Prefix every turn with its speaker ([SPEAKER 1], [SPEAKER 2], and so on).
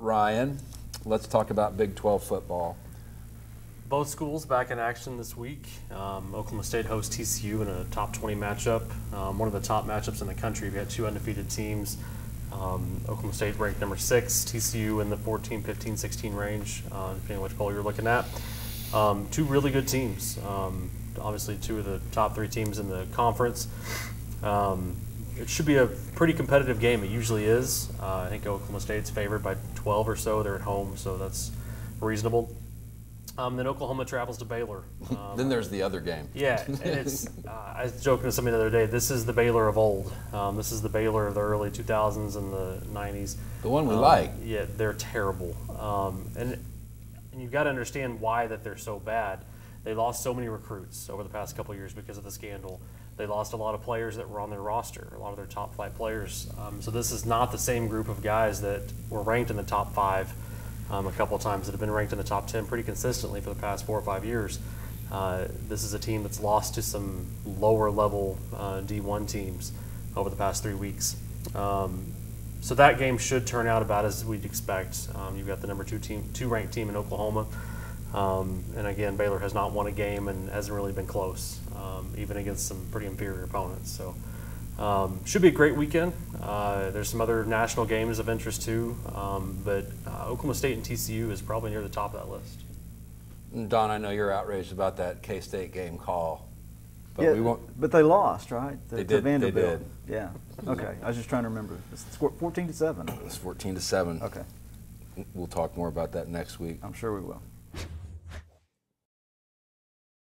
[SPEAKER 1] Ryan, let's talk about Big 12 football.
[SPEAKER 2] Both schools back in action this week. Oklahoma State hosts TCU in a top 20 matchup, one of the top matchups in the country. We had two undefeated teams. Oklahoma State ranked number 6, TCU in the 14, 15, 16 range, depending on which poll you're looking at. Two really good teams. Obviously, two of the top 3 teams in the conference. It should be a pretty competitive game. It usually is. I think Oklahoma State's favored by 12 or so. They're at home, so that's reasonable. Then Oklahoma travels to Baylor.
[SPEAKER 1] Then there's the other game.
[SPEAKER 2] Yeah, and it's. I was joking with somebody the other day. This is the Baylor of old. This is the Baylor of the early 2000s and the 90s.
[SPEAKER 1] The one we like.
[SPEAKER 2] Yeah, they're terrible. And you've got to understand why that they're so bad. They lost so many recruits over the past couple of years because of the scandal. They lost a lot of players that were on their roster, a lot of their top flight players. So this is not the same group of guys that were ranked in the top 5 a couple of times, that have been ranked in the top 10 pretty consistently for the past 4 or 5 years. This is a team that's lost to some lower level D1 teams over the past 3 weeks. So that game should turn out about as we'd expect. You've got the number 2 ranked team in Oklahoma. And again, Baylor has not won a game and hasn't really been close, even against some pretty inferior opponents. So should be a great weekend. There's some other national games of interest too, but Oklahoma State and TCU is probably near the top of that list.
[SPEAKER 1] Don, I know you're outraged about that K-State game call, but
[SPEAKER 3] yeah,
[SPEAKER 1] we won't.
[SPEAKER 3] But they lost, right?
[SPEAKER 1] They did.
[SPEAKER 3] Vanderbilt.
[SPEAKER 1] They did.
[SPEAKER 3] Yeah. Okay. I was just trying to remember. It's 14-7.
[SPEAKER 1] It's 14-7.
[SPEAKER 3] Okay.
[SPEAKER 1] We'll talk more about that next week.
[SPEAKER 3] I'm sure we will.